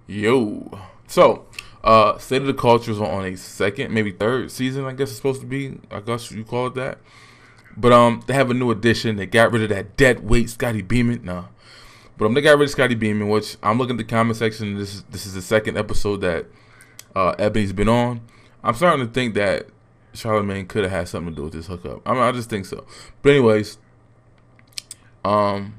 Yo. So, State of the Culture is on a second, maybe third season, I guess it's supposed to be. I guess you call it that. But they have a new addition. They got rid of that dead weight Scotty Beeman. No. But they got rid of Scotty Beeman, which I'm looking at the comment section. This is the second episode that Ebony's been on. I'm starting to think that Charlamagne could have had something to do with this hookup. I just think so. But anyways, Ebony's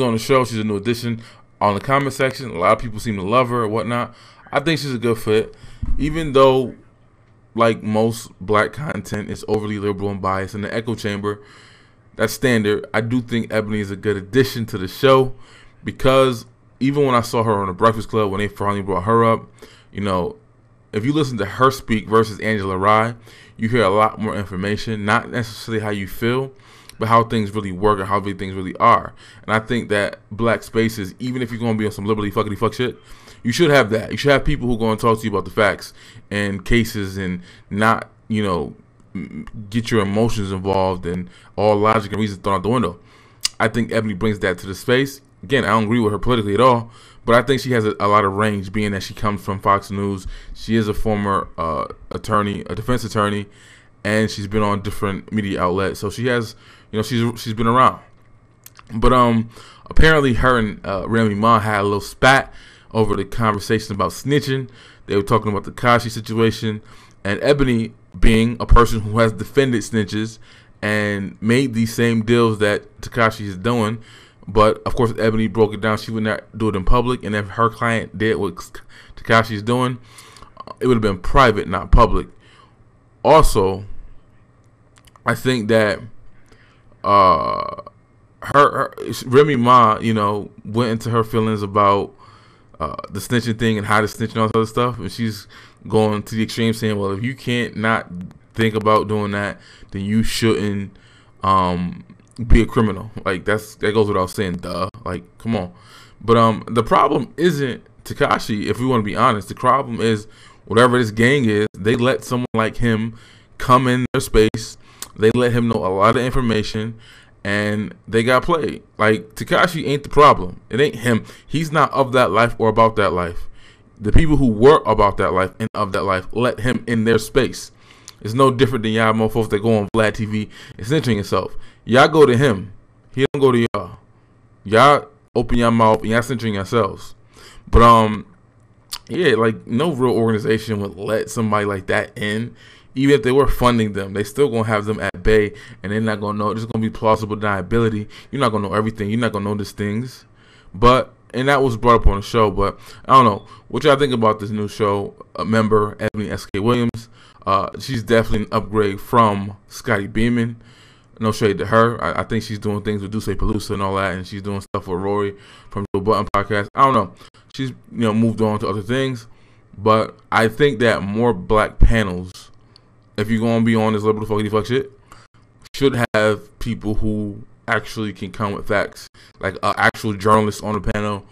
on the show. She's a new addition. On the comment section, a lot of people seem to love her or whatnot. I think she's a good fit, even though, like most black content, is overly liberal and biased in the echo chamber. That's standard. I do think Ebony is a good addition to the show because even when I saw her on the Breakfast Club when they finally brought her up, you know, if you listen to her speak versus Angela Rye, you hear a lot more information, not necessarily how you feel, but how things really work and how big things really are. And I think that black spaces, even if you're going to be on some liberty fuckity fuck shit, you should have that. You should have people who are going to talk to you about the facts and cases and not, you know, get your emotions involved and all logic and reason thrown out the window. I think Ebony brings that to the space. Again, I don't agree with her politically at all, but I think she has a lot of range, being that she comes from Fox News. She is a former attorney, a defense attorney, and she's been on different media outlets. So she has, you know, she's been around. But apparently her and Remy Ma had a little spat over the conversation about snitching. They were talking about the Kashi situation, and Ebony, being a person who has defended snitches and made these same deals that Tekashi is doing, but of course Ebony broke it down. She would not do it in public, and if her client did what Tekashi is doing, it would have been private, not public. Also, I think that her Remy Ma, you know, went into her feelings about the snitching thing and how to snitch and all this other stuff, and she's going to the extreme saying, well, if you can't not think about doing that, then you shouldn't be a criminal. Like, that goes without saying, duh. Like, come on. But the problem isn't Tekashi, if we want to be honest. The problem is whatever this gang is, they let someone like him come in their space. They let him know a lot of information, and they got played. Like, Tekashi ain't the problem. It ain't him. He's not of that life or about that life. The people who were about that life and of that life let him in their space. It's no different than y'all motherfuckers that go on Vlad TV and snitching yourself. Y'all go to him. He don't go to y'all. Y'all open your mouth and y'all snitching yourselves. But yeah, like, no real organization would let somebody like that in. Even if they were funding them, they still gonna have them at bay, and they're not gonna know. There's gonna be plausible deniability. You're not gonna know everything. You're not gonna know these things. And that was brought up on the show. But I don't know what y'all think about this new show. A member, Eboni K Williams. She's definitely an upgrade from Scotty Beeman. No shade to her. I think she's doing things with Duce Pelusa and all that, and she's doing stuff with Rory from the Button podcast. I don't know. She's, you know, moved on to other things, but I think that more black panels, if you're gonna be on this liberal fuckity fuck shit, should have people who actually can come with facts, like an actual journalist on the panel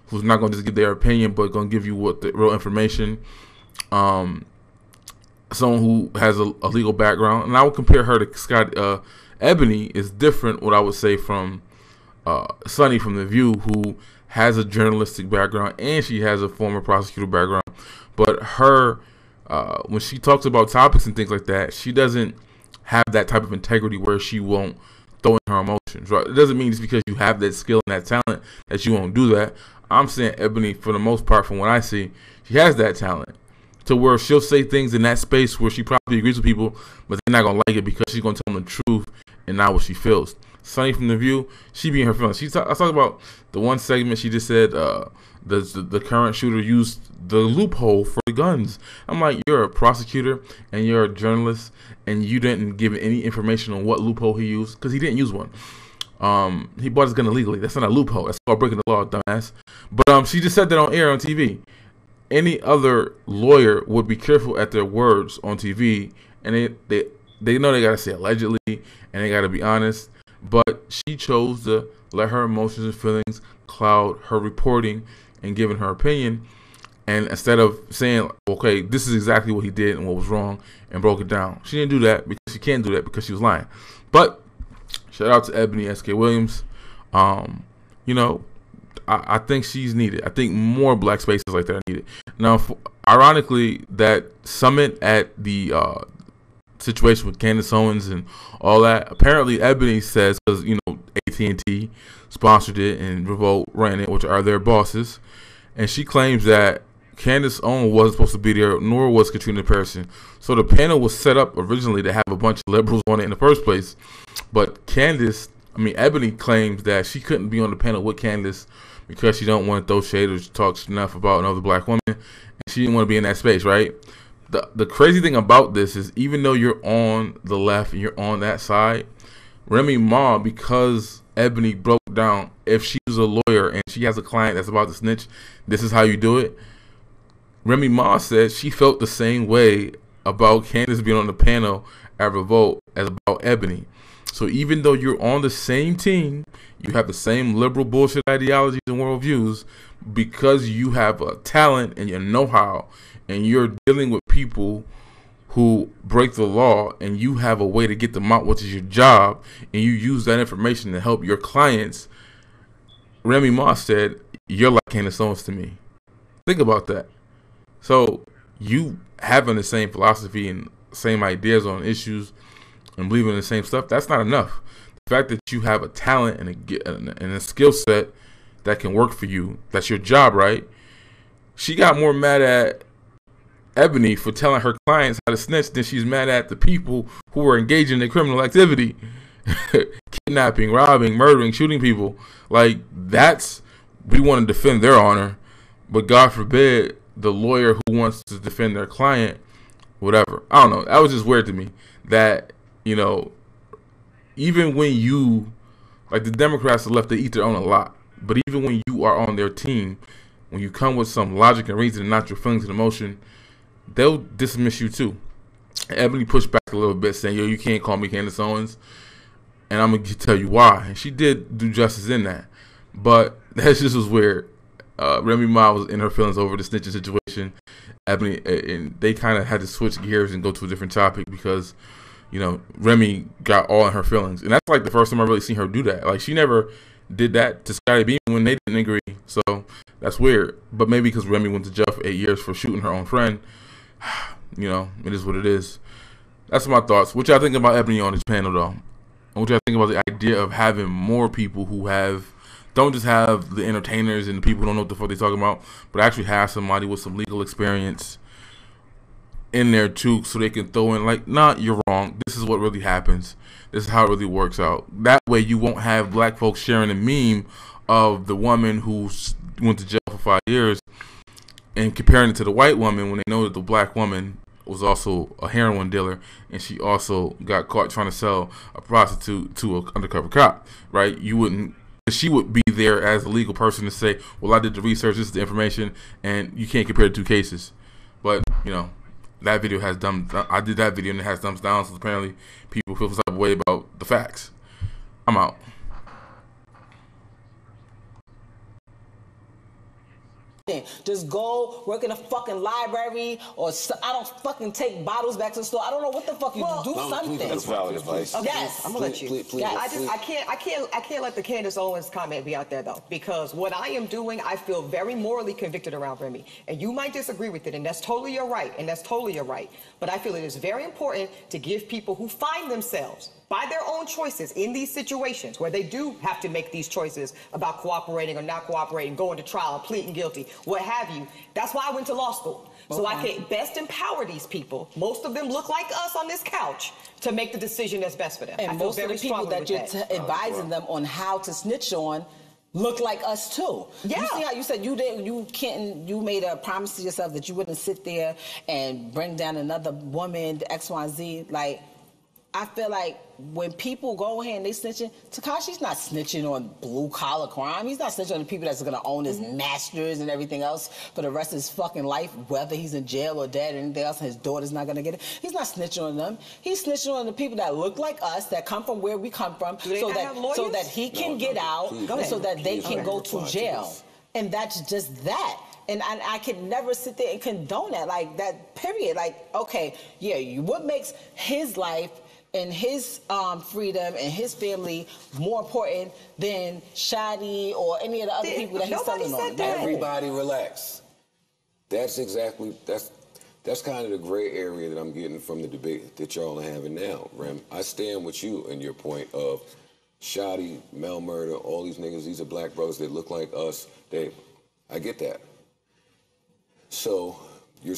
who's not gonna just give their opinion, but gonna give you what the real information. Someone who has a legal background, and I would compare her to Scott. Ebony is different, what I would say, from Sunny from The View, who has a journalistic background and she has a former prosecutor background. But her, when she talks about topics and things like that, she doesn't have that type of integrity where she won't throw in her emotions. Right? It doesn't mean just because you have that skill and that talent that you won't do that. I'm saying Ebony, for the most part, from what I see, she has that talent to where she'll say things in that space where she probably agrees with people, but they're not gonna like it because she's gonna tell them the truth and not what she feels. Sunny from The View, she be in her feelings. I talked about the one segment she just said the current shooter used the loophole for the guns. I'm like, you're a prosecutor and you're a journalist, and you didn't give any information on what loophole he used, because he didn't use one. He bought his gun illegally. That's not a loophole. That's called breaking the law, dumbass. But she just said that on air on TV. Any other lawyer would be careful at their words on TV, and they know they gotta say allegedly and they gotta be honest. But she chose to let her emotions and feelings cloud her reporting and giving her opinion. And instead of saying, okay, this is exactly what he did and what was wrong, and broke it down, she didn't do that because she can't do that because she was lying. But shout out to Eboni K Williams. You know, I think she's needed. I think more black spaces like that are needed. Now, ironically, that summit at the situation with Candace Owens and all that, apparently Eboni says, because AT&T sponsored it and Revolt ran it, which are their bosses, and she claims that Candace Owens wasn't supposed to be there, nor was Katrina Pearson. So the panel was set up originally to have a bunch of liberals on it in the first place, but Eboni claims that she couldn't be on the panel with Candace because she don't want to throw shade or talk enough about another black woman, and she didn't want to be in that space, right? The crazy thing about this is, even though you're on the left and you're on that side, Remy Ma, because Eboni broke down, if she was a lawyer and she has a client that's about to snitch, this is how you do it. Remy Ma said she felt the same way about Candace being on the panel at Revolt as about Eboni. So even though you're on the same team, you have the same liberal bullshit ideologies and worldviews, because you have a talent and your know-how, and you're dealing with people who break the law, and you have a way to get them out, which is your job, and you use that information to help your clients. Remy Ma said, "You're like Candace Owens to me." Think about that. So you having the same philosophy and same ideas on issues and believing in the same stuff, that's not enough. The fact that you have a talent and a skill set that can work for you, that's your job, right? She got more mad at Eboni for telling her clients how to snitch than she's mad at the people who were engaging in criminal activity. Kidnapping, robbing, murdering, shooting people. Like, we want to defend their honor, but God forbid the lawyer who wants to defend their client, whatever. I don't know. That was just weird to me. That, even when the Democrats are left to eat their own a lot, but even when you are on their team, when you come with some logic and reason and not your feelings and emotion, they'll dismiss you too. Eboni pushed back a little bit, saying, "Yo, you can't call me Candace Owens," and I'm gonna tell you why. And she did do justice in that, but that just was weird. Remy Ma was in her feelings over the snitching situation. Eboni, and they kind of had to switch gears and go to a different topic because, Remy got all in her feelings, and that's like the first time I really seen her do that. Like, she never did that to Scottie Beam when they didn't agree. So that's weird. But maybe because Remy went to jail for 8 years for shooting her own friend. It is what it is. That's my thoughts. What y'all think about Eboni on this panel, though? And what y'all think about the idea of having more people who don't just have the entertainers and the people who don't know what the fuck they're talking about, but actually have somebody with some legal experience in there too, so they can throw in like, "Nah, you're wrong. This is what really happens. This is how it really works out." That way you won't have black folks sharing a meme of the woman who went to jail for 5 years and comparing it to the white woman when they know that the black woman was also a heroin dealer and she also got caught trying to sell a prostitute to an undercover cop, right? She would be there as a legal person to say, "Well, I did the research, this is the information," and you can't compare the two cases. But, that video I did that video and it has thumbs down, so apparently people feel some type of way about the facts. I'm out. Just go work in a fucking library, or I don't fucking take bottles back to the store. I don't know what the fuck you do. Something. That's valid advice. Okay. Yes, I'm gonna let you. Please. I can't let the Candace Owens comment be out there though, because what I am doing, I feel very morally convicted around Remy, and you might disagree with it, and that's totally your right, But I feel it is very important to give people who find themselves by their own choices in these situations where they do have to make these choices about cooperating or not cooperating, going to trial, pleading guilty, what have you. That's why I went to law school. So I can best empower these people. Most of them look like us on this couch to make the decision that's best for them. And most of the people that you're advising them on how to snitch on look like us too. Yeah. You see how you said you made a promise to yourself that you wouldn't sit there and bring down another woman, X, Y, Z. Like, I feel like when people go ahead and they snitching, Tekashi's not snitching on blue-collar crime. He's not snitching on the people that's going to own his masters and everything else for the rest of his fucking life, whether he's in jail or dead or anything else, and his daughter's not going to get it. He's not snitching on them. He's snitching on the people that look like us, that come from where we come from, so that he can get out, and so that they can go to jail. And that's just that. And I can never sit there and condone that, like, that period. Like, okay, yeah, what makes his life and his freedom and his family more important than Shadi or any of the other people that he's telling on. Everybody relax. That's kind of the gray area that I'm getting from the debate that y'all are having now, Rem. I stand with you in your point of Shadi, Mel Murder, all these niggas, these are black brothers that look like us. I get that. So you're